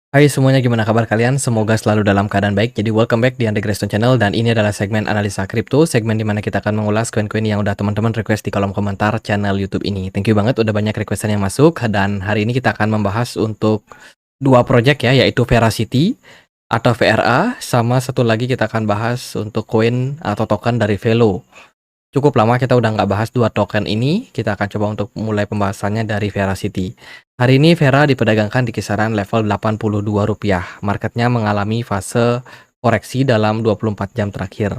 Hai semuanya, gimana kabar kalian? Semoga selalu dalam keadaan baik. Jadi welcome back di Andre Grace Channel dan ini adalah segmen analisa kripto, segmen di mana kita akan mengulas koin-koin yang udah teman-teman request di kolom komentar channel YouTube ini. Thank you banget udah banyak requestan yang masuk dan hari ini kita akan membahas untuk dua project ya, yaitu Veracity atau VRA, sama satu lagi kita akan bahas untuk koin atau token dari Velo. Cukup lama kita udah nggak bahas dua token ini, kita akan coba untuk mulai pembahasannya dari Veracity. Hari ini Vera diperdagangkan di kisaran level Rp82. Marketnya mengalami fase koreksi dalam 24 jam terakhir.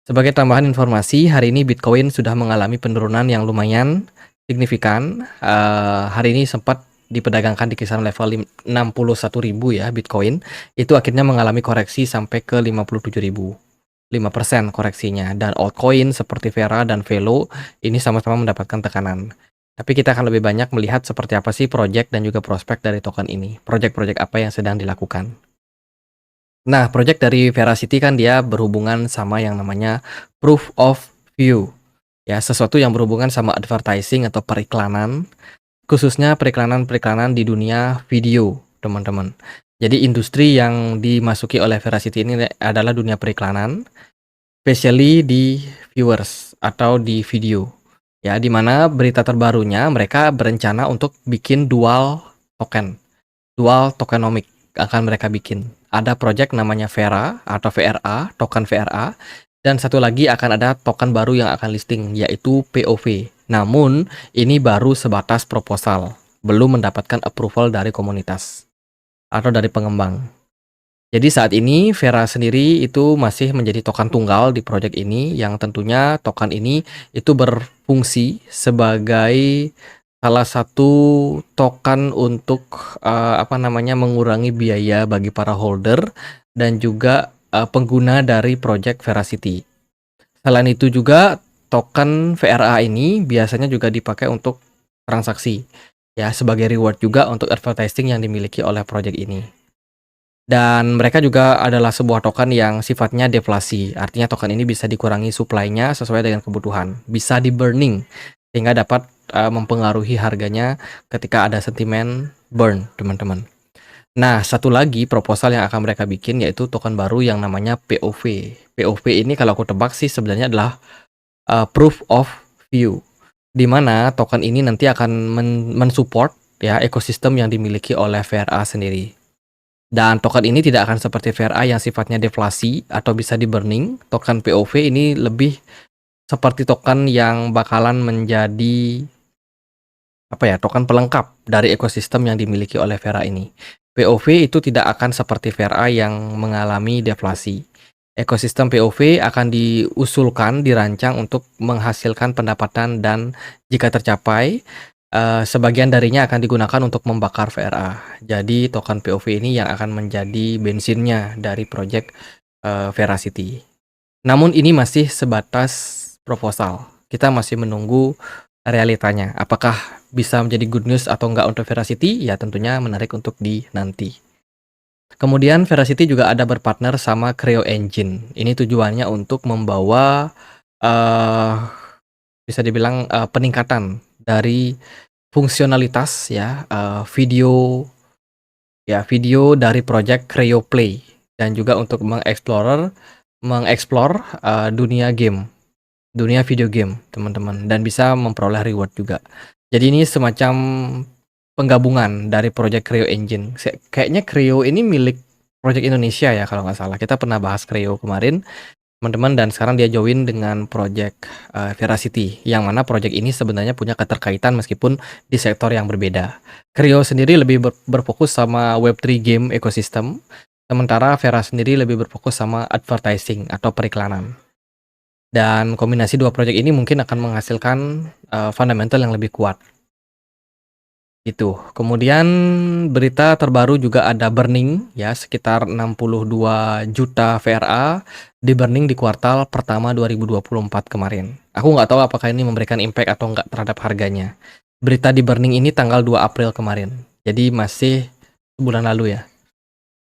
Sebagai tambahan informasi, hari ini Bitcoin sudah mengalami penurunan yang lumayan signifikan. Hari ini sempat diperdagangkan di kisaran level 61.000 ya Bitcoin. Itu akhirnya mengalami koreksi sampai ke 57.000. 5% koreksinya, dan altcoin seperti Vera dan Velo ini sama-sama mendapatkan tekanan. Tapi kita akan lebih banyak melihat seperti apa sih project dan juga prospek dari token ini. Project-project apa yang sedang dilakukan. Nah, project dari Veracity kan dia berhubungan sama yang namanya proof of view. Ya, sesuatu yang berhubungan sama advertising atau periklanan, khususnya periklanan-periklanan di dunia video, teman-teman. Jadi industri yang dimasuki oleh Veracity ini adalah dunia periklanan, especially di viewers atau di video. Ya, di mana berita terbarunya mereka berencana untuk bikin dual token. Dual tokenomic akan mereka bikin. Ada project namanya Vera atau VRA, token VRA, dan satu lagi akan ada token baru yang akan listing yaitu POV. Namun, ini baru sebatas proposal, belum mendapatkan approval dari komunitas atau dari pengembang. Jadi saat ini Vera sendiri itu masih menjadi token tunggal di project ini, yang tentunya token ini itu berfungsi sebagai salah satu token untuk mengurangi biaya bagi para holder dan juga pengguna dari project Veracity. Selain itu juga token VRA ini biasanya juga dipakai untuk transaksi ya, sebagai reward juga untuk advertising yang dimiliki oleh project ini. Dan mereka juga adalah sebuah token yang sifatnya deflasi, artinya token ini bisa dikurangi supply-nya sesuai dengan kebutuhan, bisa di-burning sehingga dapat mempengaruhi harganya ketika ada sentimen burn, teman-teman. Nah, satu lagi proposal yang akan mereka bikin yaitu token baru yang namanya POV. POV ini kalau aku tebak sih sebenarnya adalah proof of view, di mana token ini nanti akan mensupport ya ekosistem yang dimiliki oleh VRA sendiri. Dan token ini tidak akan seperti VRA yang sifatnya deflasi atau bisa di-burning. Token POV ini lebih seperti token yang bakalan menjadi token pelengkap dari ekosistem yang dimiliki oleh Vera ini. POV itu tidak akan seperti VRA yang mengalami deflasi. Ekosistem POV akan diusulkan, dirancang untuk menghasilkan pendapatan dan jika tercapai, sebagian darinya akan digunakan untuk membakar VRA. Jadi token POV ini yang akan menjadi bensinnya dari project Veracity. Namun ini masih sebatas proposal. Kita masih menunggu realitanya. Apakah bisa menjadi good news atau enggak untuk Veracity? Ya tentunya menarik untuk dinanti. Kemudian Veracity juga ada berpartner sama Creo Engine. Ini tujuannya untuk membawa bisa dibilang peningkatan dari fungsionalitas ya, video dari project Creo Play dan juga untuk mengeksplor dunia video game, teman-teman, dan bisa memperoleh reward juga. Jadi ini semacam penggabungan dari project Creo Engine. Kayaknya Creo ini milik project Indonesia ya kalau nggak salah. Kita pernah bahas Creo kemarin, teman-teman, dan sekarang dia join dengan project Veracity, yang mana project ini sebenarnya punya keterkaitan meskipun di sektor yang berbeda. Creo sendiri lebih berfokus sama Web3 game ecosystem, sementara Vera sendiri lebih berfokus sama advertising atau periklanan. Dan kombinasi dua project ini mungkin akan menghasilkan fundamental yang lebih kuat. Gitu. Kemudian berita terbaru juga ada burning ya, sekitar 62 juta VRA di burning di kuartal pertama 2024 kemarin. Aku nggak tahu apakah ini memberikan impact atau nggak terhadap harganya. Berita di burning ini tanggal 2 April kemarin. Jadi masih bulan lalu ya.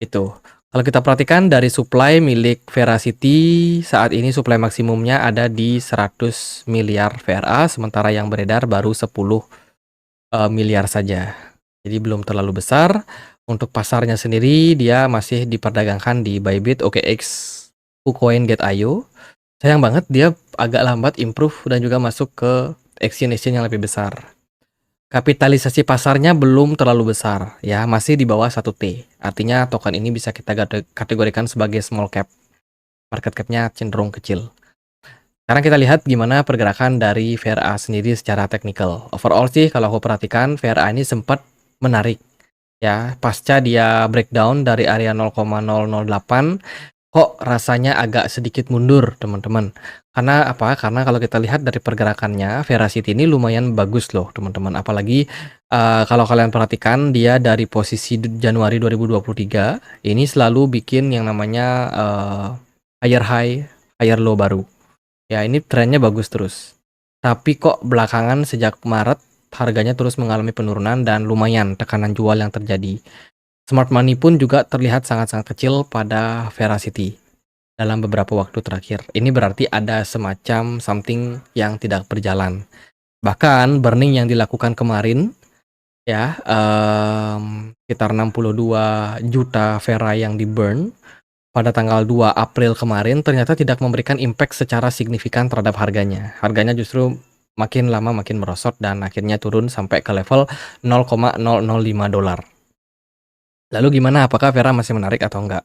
Itu. Kalau kita perhatikan dari supply milik Veracity, saat ini supply maksimumnya ada di 100 miliar VRA, sementara yang beredar baru 10 miliar saja. Jadi belum terlalu besar. Untuk pasarnya sendiri dia masih diperdagangkan di Bybit, OKX, KuCoin, Gate.io. Sayang banget dia agak lambat improve dan juga masuk ke exchange yang lebih besar. Kapitalisasi pasarnya belum terlalu besar ya, masih di bawah 1T. Artinya token ini bisa kita kategorikan sebagai small cap. Market cap-nya cenderung kecil. Sekarang kita lihat gimana pergerakan dari VRA sendiri secara teknikal. Overall sih kalau aku perhatikan VRA ini sempat menarik ya, pasca dia breakdown dari area 0,008 kok rasanya agak sedikit mundur teman-teman. Karena apa? Karena kalau kita lihat dari pergerakannya Veracity ini lumayan bagus loh teman-teman. Apalagi kalau kalian perhatikan dia dari posisi Januari 2023 ini selalu bikin yang namanya higher high, higher low baru. Ya ini trennya bagus terus. Tapi kok belakangan sejak Maret harganya terus mengalami penurunan dan lumayan tekanan jual yang terjadi. Smart money pun juga terlihat sangat-sangat kecil pada Veracity dalam beberapa waktu terakhir. Ini berarti ada semacam something yang tidak berjalan. Bahkan burning yang dilakukan kemarin ya sekitar 62 juta Vera yang di burn pada tanggal 2 April kemarin ternyata tidak memberikan impact secara signifikan terhadap harganya. Harganya justru makin lama makin merosot dan akhirnya turun sampai ke level 0,005 dolar. Lalu gimana? Apakah Vera masih menarik atau enggak?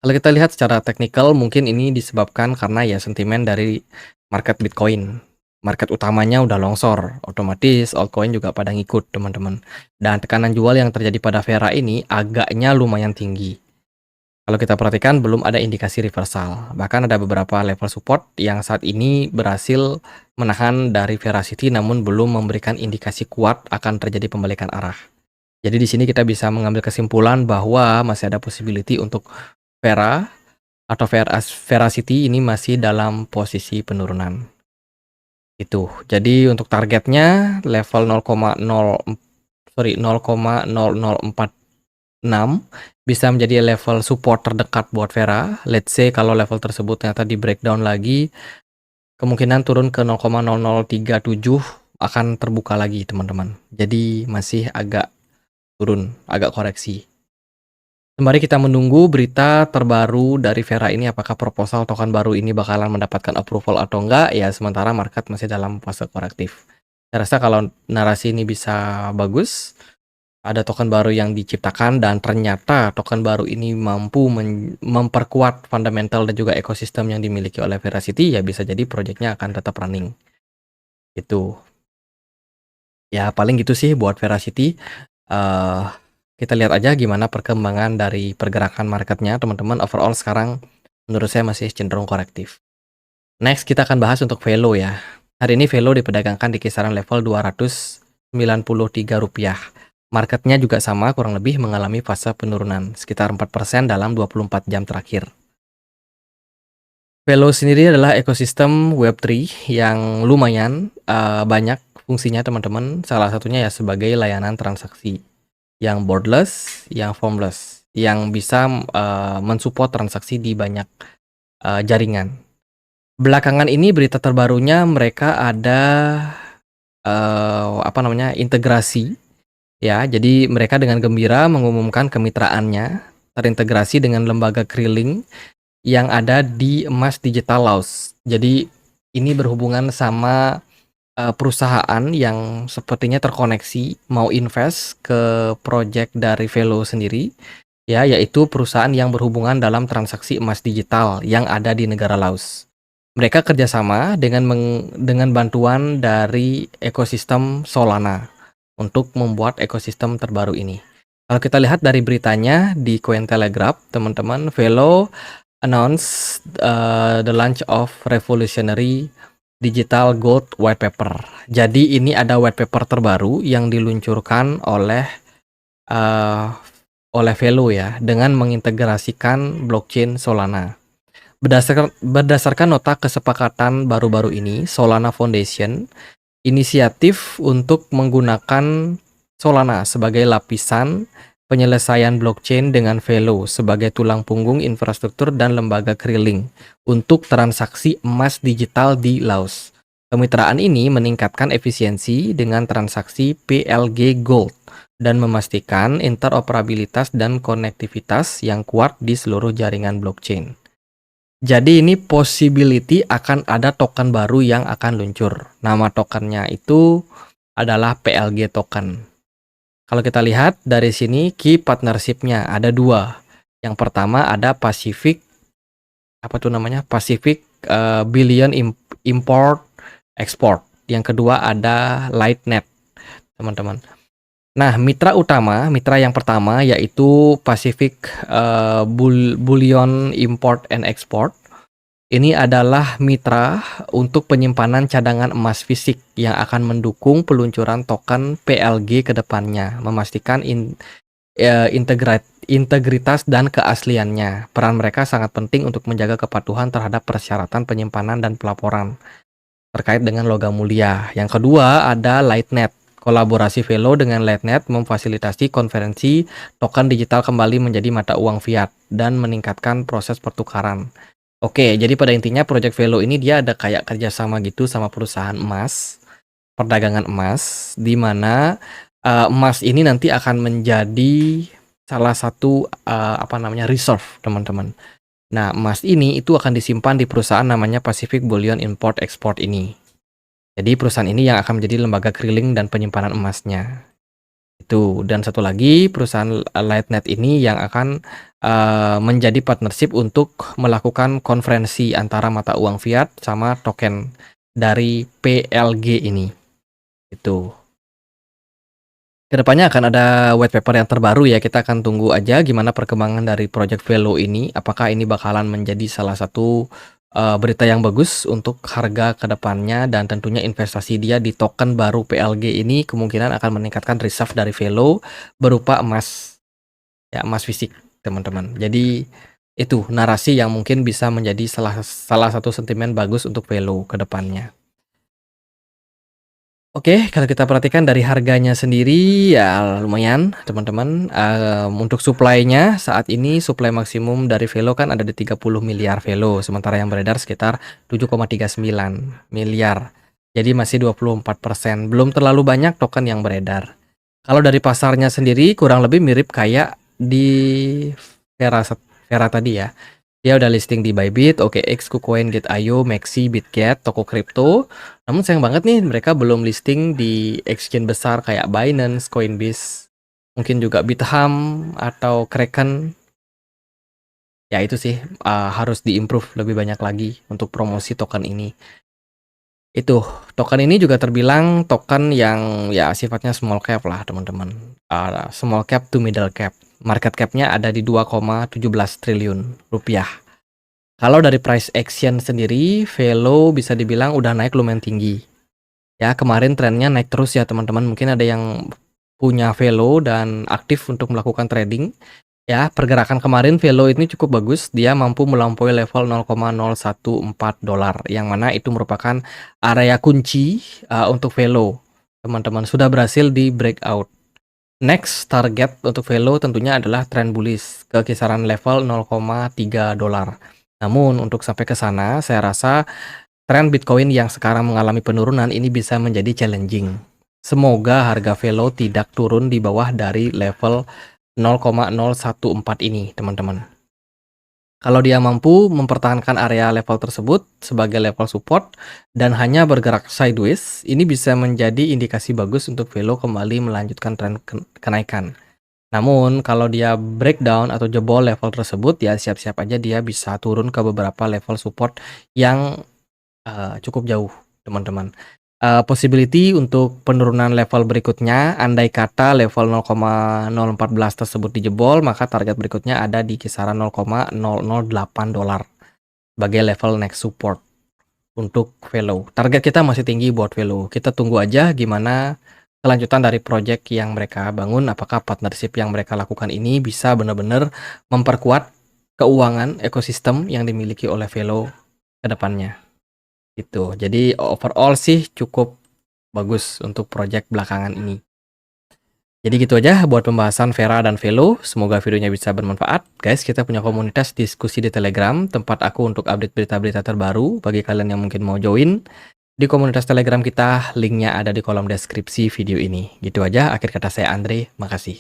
Kalau kita lihat secara teknikal mungkin ini disebabkan karena ya sentimen dari market Bitcoin. Market utamanya udah longsor, otomatis altcoin juga pada ngikut teman-teman. Dan tekanan jual yang terjadi pada Vera ini agaknya lumayan tinggi. Kalau kita perhatikan belum ada indikasi reversal. Bahkan ada beberapa level support yang saat ini berhasil menahan dari Veracity namun belum memberikan indikasi kuat akan terjadi pembalikan arah. Jadi di sini kita bisa mengambil kesimpulan bahwa masih ada possibility untuk Vera atau Veracity ini masih dalam posisi penurunan. Itu. Jadi untuk targetnya level 0,0046 bisa menjadi level support terdekat buat Vera. Let's say kalau level tersebut ternyata di breakdown lagi, kemungkinan turun ke 0,0037 akan terbuka lagi teman-teman. Jadi masih agak turun, agak koreksi. Sembari kita menunggu berita terbaru dari Vera ini, apakah proposal token baru ini bakalan mendapatkan approval atau enggak, ya sementara market masih dalam fase korektif. Saya rasa kalau narasi ini bisa bagus, ada token baru yang diciptakan dan ternyata token baru ini mampu memperkuat fundamental dan juga ekosistem yang dimiliki oleh Veracity, ya bisa jadi proyeknya akan tetap running. Itu. Ya paling gitu sih buat Veracity. Kita lihat aja gimana perkembangan dari pergerakan marketnya teman-teman. Overall sekarang menurut saya masih cenderung korektif. Next kita akan bahas untuk Velo ya. Hari ini Velo diperdagangkan di kisaran level Rp293. Marketnya juga sama, kurang lebih mengalami fase penurunan sekitar 4% dalam 24 jam terakhir. Velo sendiri adalah ekosistem Web3 yang lumayan banyak fungsinya teman-teman. Salah satunya ya sebagai layanan transaksi yang borderless, yang formless, yang bisa mensupport transaksi di banyak jaringan. Belakangan ini berita terbarunya mereka ada integrasi ya. Jadi mereka dengan gembira mengumumkan kemitraannya terintegrasi dengan lembaga Krilling yang ada di Emas Digital Laos. Jadi ini berhubungan sama perusahaan yang sepertinya terkoneksi mau invest ke project dari Velo sendiri ya, yaitu perusahaan yang berhubungan dalam transaksi emas digital yang ada di negara Laos. Mereka kerjasama dengan bantuan dari ekosistem Solana untuk membuat ekosistem terbaru ini. Kalau kita lihat dari beritanya di Cointelegraph, teman-teman, Velo announce the launch of revolutionary Digital Gold White Paper. Jadi ini ada white paper terbaru yang diluncurkan oleh Velo ya, dengan mengintegrasikan blockchain Solana. Berdasarkan nota kesepakatan baru-baru ini, Solana Foundation inisiatif untuk menggunakan Solana sebagai lapisan penyelesaian blockchain dengan Velo sebagai tulang punggung infrastruktur dan lembaga Krilling untuk transaksi emas digital di Laos. Kemitraan ini meningkatkan efisiensi dengan transaksi PLG Gold dan memastikan interoperabilitas dan konektivitas yang kuat di seluruh jaringan blockchain. Jadi ini possibility akan ada token baru yang akan luncur. Nama tokennya itu adalah PLG token. Kalau kita lihat dari sini key partnership-nya ada 2. Yang pertama ada Pacific Pacific Billion Import Export. Yang kedua ada Lightnet, teman-teman. Nah, mitra yang pertama yaitu Pacific Bullion Import and Export. Ini adalah mitra untuk penyimpanan cadangan emas fisik yang akan mendukung peluncuran token PLG ke depannya, memastikan integritas dan keasliannya. Peran mereka sangat penting untuk menjaga kepatuhan terhadap persyaratan penyimpanan dan pelaporan terkait dengan logam mulia. Yang kedua ada Lightnet. Kolaborasi Velo dengan Lightnet memfasilitasi konferensi token digital kembali menjadi mata uang fiat dan meningkatkan proses pertukaran. Oke, jadi pada intinya Project Velo ini dia ada kayak kerjasama gitu sama perusahaan emas, perdagangan emas, di mana emas ini nanti akan menjadi salah satu reserve, teman-teman. Nah, emas ini itu akan disimpan di perusahaan namanya Pacific Bullion Import Export ini. Jadi perusahaan ini yang akan menjadi lembaga keriling dan penyimpanan emasnya. Itu, dan satu lagi perusahaan Lightnet ini yang akan menjadi partnership untuk melakukan konferensi antara mata uang fiat sama token dari PLG ini. Itu. Kedepannya akan ada white paper yang terbaru ya, kita akan tunggu aja gimana perkembangan dari Project Velo ini. Apakah ini bakalan menjadi salah satu berita yang bagus untuk harga kedepannya, dan tentunya investasi dia di token baru PLG ini kemungkinan akan meningkatkan reserve dari Velo berupa emas, ya emas fisik, teman-teman. Jadi itu narasi yang mungkin bisa menjadi salah satu sentimen bagus untuk Velo kedepannya. Oke, kalau kita perhatikan dari harganya sendiri ya lumayan, teman-teman. Untuk supply-nya saat ini supply maksimum dari Velo kan ada di 30 miliar Velo, sementara yang beredar sekitar 7,39 miliar. Jadi masih 24%. Belum terlalu banyak token yang beredar. Kalau dari pasarnya sendiri kurang lebih mirip kayak di Vera tadi ya. Dia udah listing di Bybit, OKX, KuCoin, Gate.io, Maxi, Bitget, toko kripto. Namun sayang banget nih mereka belum listing di exchange besar kayak Binance, Coinbase, mungkin juga Bithumb atau Kraken. Ya itu sih harus diimprove lebih banyak lagi untuk promosi token ini. Itu, token ini juga terbilang token yang ya sifatnya small cap lah, teman-teman. Small cap to middle cap. Market cap-nya ada di 2,17 triliun rupiah. Kalau dari price action sendiri, Velo bisa dibilang udah naik lumayan tinggi. Ya, kemarin trennya naik terus ya, teman-teman. Mungkin ada yang punya Velo dan aktif untuk melakukan trading. Ya, pergerakan kemarin Velo ini cukup bagus. Dia mampu melampaui level 0,014 dolar, yang mana itu merupakan area kunci untuk Velo. Teman-teman sudah berhasil di breakout. Next target untuk Velo tentunya adalah trend bullish ke kisaran level 0,3 dolar. Namun untuk sampai ke sana, saya rasa tren Bitcoin yang sekarang mengalami penurunan ini bisa menjadi challenging. Semoga harga Velo tidak turun di bawah dari level 0,014 ini, teman-teman. Kalau dia mampu mempertahankan area level tersebut sebagai level support dan hanya bergerak sideways, ini bisa menjadi indikasi bagus untuk Velo kembali melanjutkan tren kenaikan. Namun kalau dia breakdown atau jebol level tersebut, ya siap-siap aja dia bisa turun ke beberapa level support yang cukup jauh, teman-teman. Possibility untuk penurunan level berikutnya, andai kata level 0,014 tersebut dijebol, maka target berikutnya ada di kisaran 0,008 dolar sebagai level next support untuk Velo. Target kita masih tinggi buat Velo. Kita tunggu aja gimana kelanjutan dari project yang mereka bangun, apakah partnership yang mereka lakukan ini bisa benar-benar memperkuat keuangan ekosistem yang dimiliki oleh Velo ke depannya. Itu. Jadi overall sih cukup bagus untuk project belakangan ini. Jadi gitu aja buat pembahasan Vera dan Velo. Semoga videonya bisa bermanfaat. Guys, kita punya komunitas diskusi di Telegram, tempat aku untuk update berita-berita terbaru bagi kalian yang mungkin mau join. di komunitas Telegram kita, linknya ada di kolom deskripsi video ini. Gitu aja, akhir kata saya Andre, makasih.